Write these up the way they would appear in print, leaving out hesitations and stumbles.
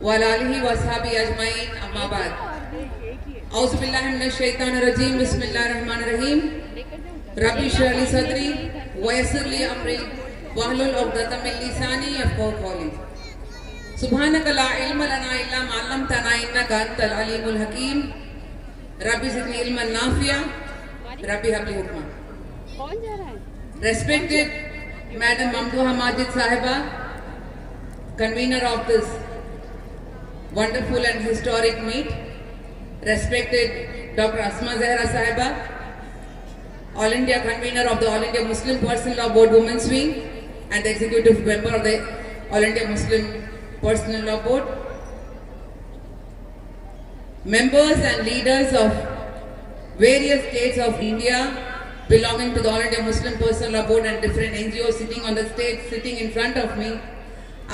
वलालिहि वसहाबी अजमाइन अम्मा बाद औज़ु बिल्लाहि मिनश शैतानिर रजीम बिस्मिल्लाहिर रहमानिर रहीम रब्बि इश्रह ली सदरी वयस्सिर ली अमरी वहलुल उक़दतम मिन लिसानी यफ़क़हू क़ौली सुब्हानक ला इल्म लना इल्ला मा अल्लमतना इन्नका अंतल अलीमुल हकीम रब्बि ज़िदनी इल्मन नाफ़िया रब्बि हब ली हुक्मा। Respected Madam Mamdouha Majid Sahiba, convener of this wonderful and historic meet, respected Dr. Asma Zahra Sahiba, All India convener of the All India Muslim Personal Law Board Women's Wing and the executive member of the All India Muslim Personal Law Board, members and leaders of various states of India belonging to the All India Muslim Personal Law Board and different NGOs sitting on the stage, sitting in front of me,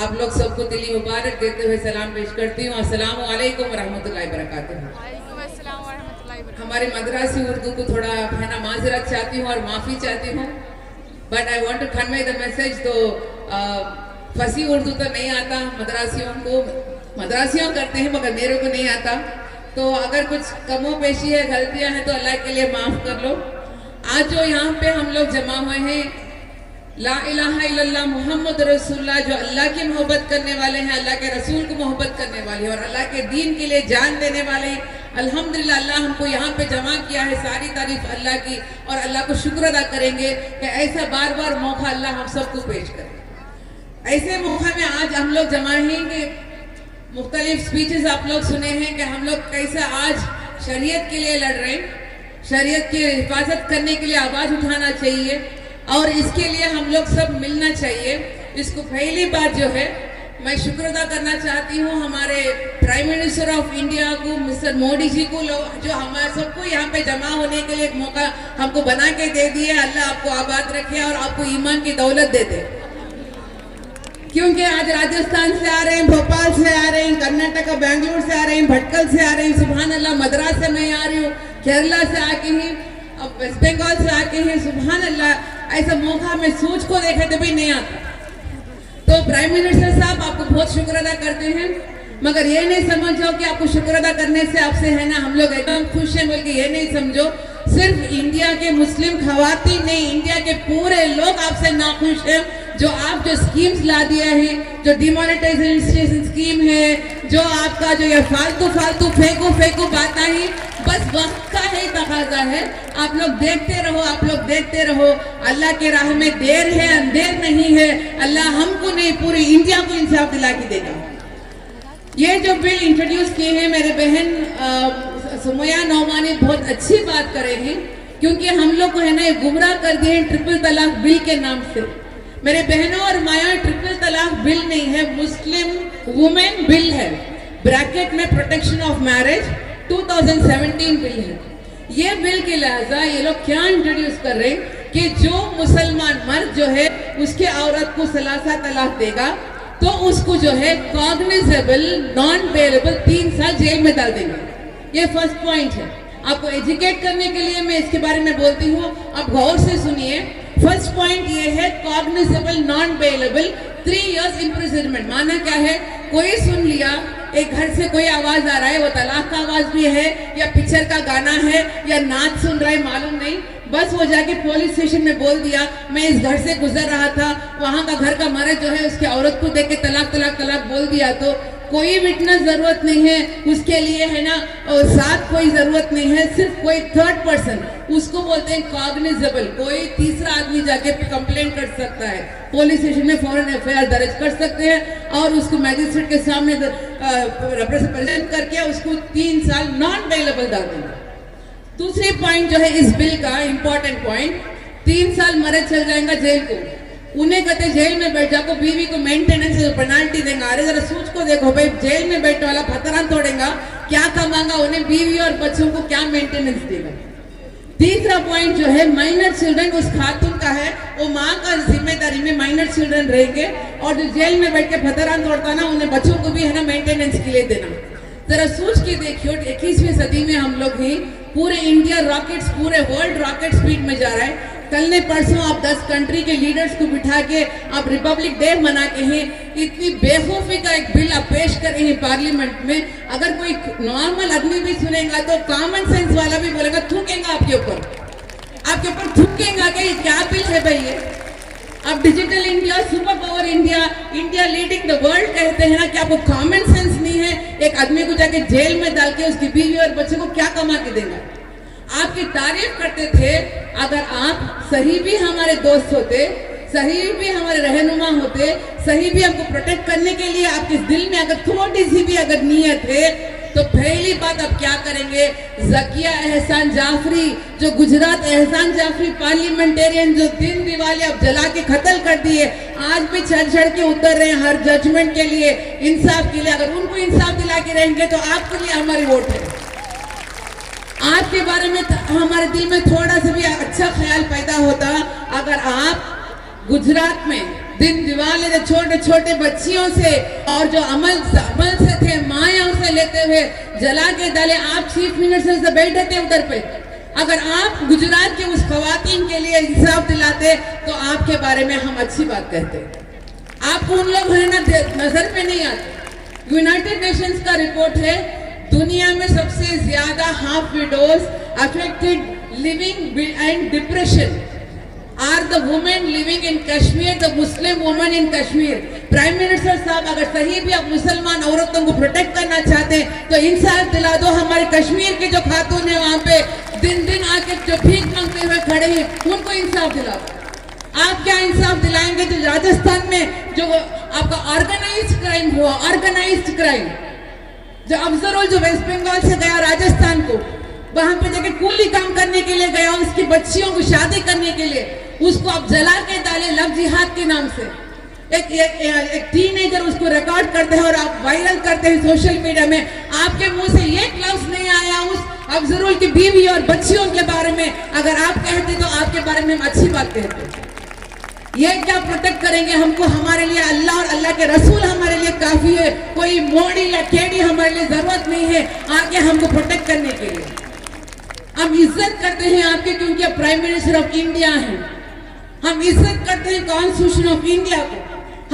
आप लोग सबको दिली मुबारक देते हुए सलाम पेश करती हूँ। अस्सलामु अलैकुम रहमतुल्लाहि वबरकातुहू। हमारे मद्रासी उर्दू को थोड़ा है ना माजरत चाहती हूँ और माफ़ी चाहती हूँ, but I want to convey the message. तो फसी उर्दू तो नहीं आता मद्रासियों को, मद्रासियों करते हैं मगर मेरे को नहीं आता, तो अगर कुछ कमो पेशी है, गलतियाँ हैं तो अल्लाह के लिए माफ़ कर लो। आज जो यहाँ पे हम लोग जमा हुए हैं, ला इलाहा इल्लल्लाह मुहम्मद रसूलुल्लाह, जो अल्लाह की मोहब्बत करने वाले हैं, अल्लाह के रसूल को मोहब्बत करने वाले हैं और अल्लाह के दीन के लिए जान देने वाले हैं। अल्हम्दुलिल्लाह अल्लाह हमको यहाँ पे जमा किया है, सारी तारीफ अल्लाह की, और अल्लाह को शुक्र अदा करेंगे कि ऐसा बार बार मौका अल्लाह हम सबको पेश करे। ऐसे मौका में आज हम लोग जमा हैं कि मुख्तलिफ स्पीचेस आप लोग सुने हैं कि हम लोग कैसा आज शरीयत के लिए लड़ रहे हैं, शरीयत की हिफाजत करने के लिए आवाज़ उठाना चाहिए और इसके लिए हम लोग सब मिलना चाहिए। इसको पहली बात जो है मैं शुक्र अदा करना चाहती हूँ हमारे प्राइम मिनिस्टर ऑफ इंडिया को, मिस्टर मोदी जी को, जो हमारे सबको यहाँ पे जमा होने के लिए एक मौका हमको बना के दे दिए। अल्लाह आपको आबाद रखे और आपको ईमान की दौलत दे दे, क्योंकि आज राजस्थान से आ रहे हैं, भोपाल से आ रहे हैं, कर्नाटक बेंगलुरु से आ रहे हैं, भटकल से आ रहे हैं, सुभान अल्लाह, मद्रास से मैं आ रही हूँ, केरला से आके हैं, अब वेस्ट बंगाल से आके हैं, सुभान अल्लाह। ऐसा मौका मैं सोच को देखे तो भी नहीं आता। तो प्राइम मिनिस्टर साहब आपको बहुत शुक्र अदा करते हैं, मगर ये नहीं समझो कि आपको शुक्र अदा करने से आपसे है ना हम लोग एकदम खुश हैं, बल्कि ये नहीं समझो सिर्फ इंडिया के मुस्लिम खवातीन नहीं, इंडिया के पूरे लोग आपसे नाखुश हैं। जो आप जो स्कीम्स ला दिया है, जो डिमोनेटाइजेशन स्कीम है, जो आपका जो ये फालतू फेंकू बात है, बस वक्त का ही तकाजा है। आप लोग देखते रहो, आप लोग देखते रहो। अल्लाह के राह में देर है, अंधेर नहीं है। अल्लाह हमको नहीं, पूरी इंडिया को इंसाफ दिला के देगा। ये जो बिल इंट्रोड्यूस किए हैं मेरे बहन सुमैया नौमानी बहुत अच्छी बात करे हैं, क्योंकि हम लोग को है ना गुमराह कर दिए हैं ट्रिपल तलाक बिल के नाम से। मेरे बहनों और माया, ट्रिपल तलाक बिल नहीं है, मुस्लिम वुमेन बिल है, ब्रैकेट में प्रोटेक्शन ऑफ मैरिज 2017 बिल है। ये बिल के लिहाजा ये लोग क्या इंट्रोड्यूस कर रहे हैं कि जो मुसलमान मर्द जो है उसके औरत को सलासा तलाक देगा तो उसको जो है कॉग्निजेबल नॉन बेलेबल 3 साल जेल में डाल देंगे। ये फर्स्ट पॉइंट है। आपको एजुकेट करने के लिए मैं इसके बारे में बोलती हूँ, आप गौर से सुनिए। फर्स्ट पॉइंट ये है cognizable non bailable 3 years imprisonment. माना क्या है, कोई सुन लिया एक घर से कोई आवाज आ रहा है, वो तलाक का आवाज भी है या पिक्चर का गाना है या नाच सुन रहा है मालूम नहीं, बस वो जाके पुलिस स्टेशन में बोल दिया मैं इस घर से गुजर रहा था, वहां का घर का मर्द जो है उसकी औरत को देख के तलाक बोल दिया, तो कोई विटनेस जरूरत नहीं है उसके लिए, है ना, और साथ कोई जरूरत नहीं है, सिर्फ कोई थर्ड पर्सन, उसको बोलते हैं कॉग्निजेबल। कोई तीसरा आदमी जाके कंप्लेंट कर सकता है, पुलिस स्टेशन में फौरन एफआईआर दर्ज कर सकते हैं और उसको मैजिस्ट्रेट के सामने प्रेजेंट करके उसको 3 साल नॉन बेलेबल डाल देंगे। दूसरी पॉइंट जो है इस बिल का इंपॉर्टेंट पॉइंट, 3 साल मर्द चल जाएगा जेल को, उन्हें कहते जेल में बैठ जाओ, बीवी को मेंटेनेंस पेनाल्टी देगा। अरे जरा सोच को देखो भाई, जेल में बैठने वाला फतरान तोड़ेगा, क्या कमाएगा, उन्हें बीवी और बच्चों को क्या मेंटेनेंस देगा। तीसरा पॉइंट जो है माइनर चिल्ड्रन, उस खातून का है, वो माँ का जिम्मेदारी में माइनर चिल्ड्रन रहेंगे और जो जेल में बैठ के फतरान तोड़ता ना, उन्हें बच्चों को भी है ना मेंटेनेंस के लिए देना। जरा सोच के देखियो 21वीं सदी में हम लोग ही, पूरे इंडिया रॉकेट्स, पूरे वर्ल्ड रॉकेट स्पीड में जा रहा है, कल ने परसों आप 10 कंट्री के लीडर्स को बिठा के आप रिपब्लिक डे मना के हैं, इतनी बेवकूफी का एक बिल आप पेश कर रहे हैं पार्लियामेंट में। अगर कोई नॉर्मल आदमी भी सुनेगा तो कॉमन सेंस वाला भी बोलेगा, थूकेगा आपके ऊपर थूकेगा कि क्या बिल है भाई ये। अब digital India, super power India, India leading the world कहते हैं ना, कि आपको कॉमन सेंस नहीं है। एक आदमी को जाके जेल में डाल के उसकी बीवी और बच्चे को क्या कमा के देगा। आपकी तारीफ करते थे, अगर आप सही भी हमारे दोस्त होते, सही भी हमारे रहनुमा होते, सही भी हमको प्रोटेक्ट करने के लिए आपके दिल में अगर थोड़ी सी भी अगर नीयत है, तो पहली बात आप क्या करेंगे, ज़किया एहसान जाफरी, जो गुजरात एहसान जाफरी पार्लियामेंटेरियन, जो दिन दिवाली अब जला के खत्ल कर दिए, आज भी चढ़ चढ़ के उतर रहे हैं हर जजमेंट के लिए, इंसाफ के लिए। अगर उनको इंसाफ दिला के रहेंगे तो आपके लिए हमारी वोट है। आपके बारे में हमारे दिल में थोड़ा सा भी अच्छा ख्याल पैदा होता, अगर आप गुजरात में दिन दिवाली से छोटे छोटे बच्चियों से और जो अमल से थे, मायाओं से लेते हुए जला के डाले, आप चीफ मिनिस्टर से बैठे थे उधर पे। अगर आप गुजरात के उस खवातीन के लिए इंसाफ दिलाते तो आपके बारे में हम अच्छी बात कहते। आपको उन लोग है ना नजर पे नहीं आते। यूनाइटेड नेशंस का रिपोर्ट है, दुनिया में सबसे ज्यादा half widows affected living and depression are the women living in Kashmir, the Muslim women in Kashmir. Prime minister साहब, अगर सही भी आप मुसलमान औरतों को प्रोटेक्ट करना चाहते हैं तो इंसाफ दिला दो। हमारे कश्मीर के जो खातून है वहां पे दिन दिन आके जो भीख मांगते हुए खड़े हैं, उनको इंसाफ दिला दो। आप क्या इंसाफ दिलाएंगे जो राजस्थान में जो आपका ऑर्गेनाइज्ड क्राइम हुआ, ऑर्गेनाइज्ड क्राइम, जो अफजरुल जो वेस्ट बंगाल से गया राजस्थान को, वहां पे जाके कूली काम करने के लिए गया, उसकी बच्चियों को शादी करने के लिए, उसको आप जला के डाले लव जिहाद के नाम से। एक टीनेजर उसको रिकॉर्ड करते हैं और आप वायरल करते हैं सोशल मीडिया में। आपके मुंह से ये लफ्ज नहीं आया उस अफजरुल की बीवी और बच्चियों के बारे में। अगर आप कहते तो आपके बारे में हम अच्छी बात कहते। ये क्या प्रोटेक्ट करेंगे हमको? हमारे लिए अल्लाह और अल्लाह के रसूल हमारे लिए काफी है। कोई मोड़ी या केडी हमारे लिए जरूरत नहीं है आगे हमको प्रोटेक्ट करने के लिए। हम इज्जत करते हैं आपके, क्योंकि आप प्राइम मिनिस्टर ऑफ इंडिया हैं। हम इज्जत करते हैं कॉन्स्टिट्यूशन ऑफ इंडिया को,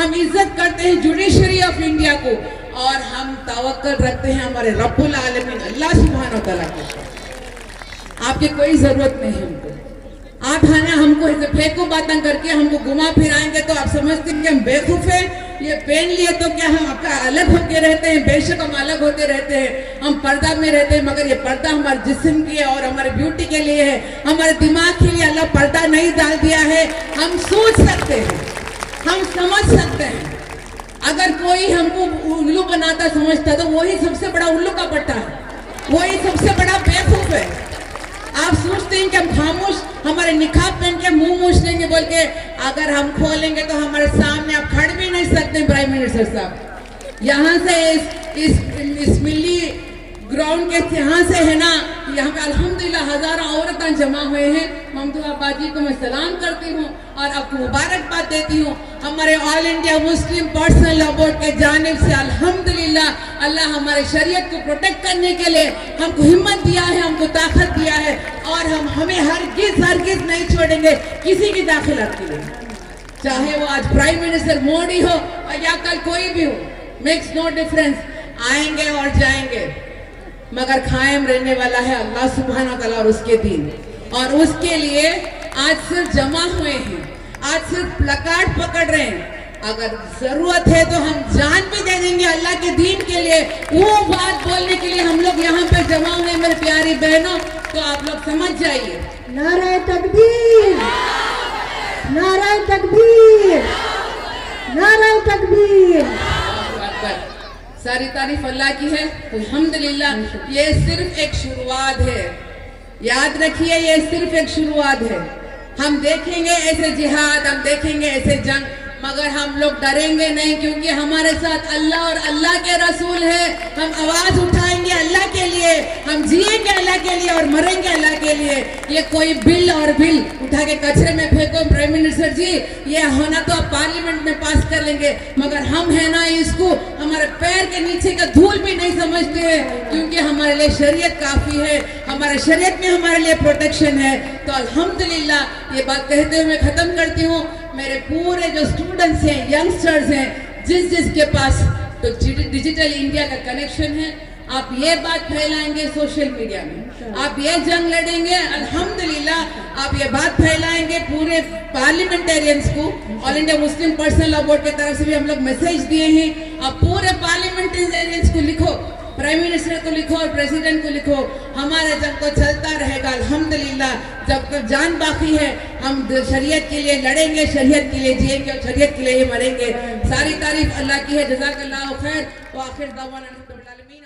हम इज्जत करते हैं जुडिशरी ऑफ इंडिया को, और हम तवक्कल रखते हैं हमारे रब्बुल आलमीन अल्लाह सुब्हान व तआला को। आपकी कोई जरूरत नहीं है हमको। आप है ना हमको फेंको बातें करके हमको घुमा फिराएंगे तो आप समझते हैं कि हम बेवकूफ हैं। ये पहन लिए तो क्या हम आपका अलग होके रहते हैं? बेशक हम अलग होते रहते हैं, हम पर्दा में रहते हैं, मगर ये पर्दा हमारे जिस्म की है और हमारे ब्यूटी के लिए है, हमारे दिमाग के लिए अल्लाह पर्दा नहीं डाल दिया है। हम सोच सकते हैं, हम समझ सकते हैं। अगर कोई हमको उल्लू बनाता समझता तो वही सबसे बड़ा उल्लू का पट्टा है, वही सबसे बड़ा बेवकूफ है। आप सोचते हैं कि हम खामोश हमारे निकाब पहन के मुंह मूछ लेंगे बोल के, अगर हम खोलेंगे तो हमारे सामने आप खड़ भी नहीं सकते। प्राइम मिनिस्टर साहब, यहाँ से इस मिली ग्राउंड के यहाँ से है ना, यहाँ पे अल्हम्दुलिल्लाह हजारों औरतें जमा हुए हैं। ममता बाजी को मैं सलाम करती हूँ और आपको मुबारकबाद देती हूँ। हमारे all India Muslim personal law board के जानिब से अल्हम्दुलिल्लाह अल्लाह हमारे शरीयत को प्रोटेक्ट करने के लिए हमको हिम्मत दिया है, हमको ताकत दिया है, और हम हमें हरगिज नहीं छोड़ेंगे किसी की दाखिलात के लिए, चाहे वो आज प्राइम मिनिस्टर मोदी हो या कल कोई भी हो, मेक्स नो डिफरेंस। आएंगे और जाएंगे, मगर कायम रहने वाला है अल्लाह सुब्हानहू व तआला और उसके दीन। और उसके लिए आज सिर्फ जमा हुए हैं, आज सिर्फ प्लकार्ड पकड़ रहे हैं। अगर जरूरत है तो हम जान भी दे देंगे अल्लाह के दीन के लिए। वो बात बोलने के लिए हम लोग यहाँ पे जमा हुए मेरी प्यारी बहनों, तो आप लोग समझ जाइए। नारे तकबीर, नारे तकबीर, नारे तकबीर। सारी तारीफ अल्लाह की है, अल्हम्दुलिल्लाह। ये सिर्फ एक शुरुआत है, याद रखिए, ये सिर्फ एक शुरुआत है। हम देखेंगे ऐसे जिहाद, हम देखेंगे ऐसे जंग, मगर हम लोग डरेंगे नहीं, क्योंकि हमारे साथ अल्लाह और अल्लाह के रसूल है। हम आवाज उठाएंगे अल्लाह के लिए, हम जिएंगे अल्लाह के लिए और मरेंगे अल्लाह के लिए। ये कोई बिल और बिल उठा के कचरे में फेंको प्राइम मिनिस्टर जी, ये होना तो आप पार्लियामेंट में पास कर लेंगे, मगर हम है ना इसको हमारे पैर के नीचे का धूल भी नहीं समझते हैं, क्योंकि हमारे लिए शरीयत काफी है, हमारे शरीयत में हमारे लिए प्रोटेक्शन है। तो अल्हम्दुलिल्लाह ये बात कहते हुए मैं खत्म करती हूँ। मेरे पूरे जो स्टूडेंट्स हैं, यंगस्टर्स हैं, जिसके पास तो डिजिटल इंडिया का कनेक्शन है, आप ये बात फैलाएंगे सोशल मीडिया में, आप ये जंग लड़ेंगे, अल्हम्दुलिल्लाह आप ये बात फैलाएंगे पूरे पार्लियामेंटेरियंस को। All India Muslim personal law board की तरफ से भी हम लोग मैसेज दिए हैं। आप पूरे पार्लियामेंटेरियंस को लिखो, प्राइम मिनिस्टर को लिखो और प्रेसिडेंट को लिखो, हमारा जंग तो चलता रहेगा अल्हम्दुलिल्लाह। जब तक जान बाकी है हम शरीयत के लिए लड़ेंगे, शरीयत के लिए जिएंगे और शरीयत के लिए ही मरेंगे। सारी तारीफ अल्लाह की है। जज़ाकल्लाहु खैर व आखिर दावाना अनिल आलमीन।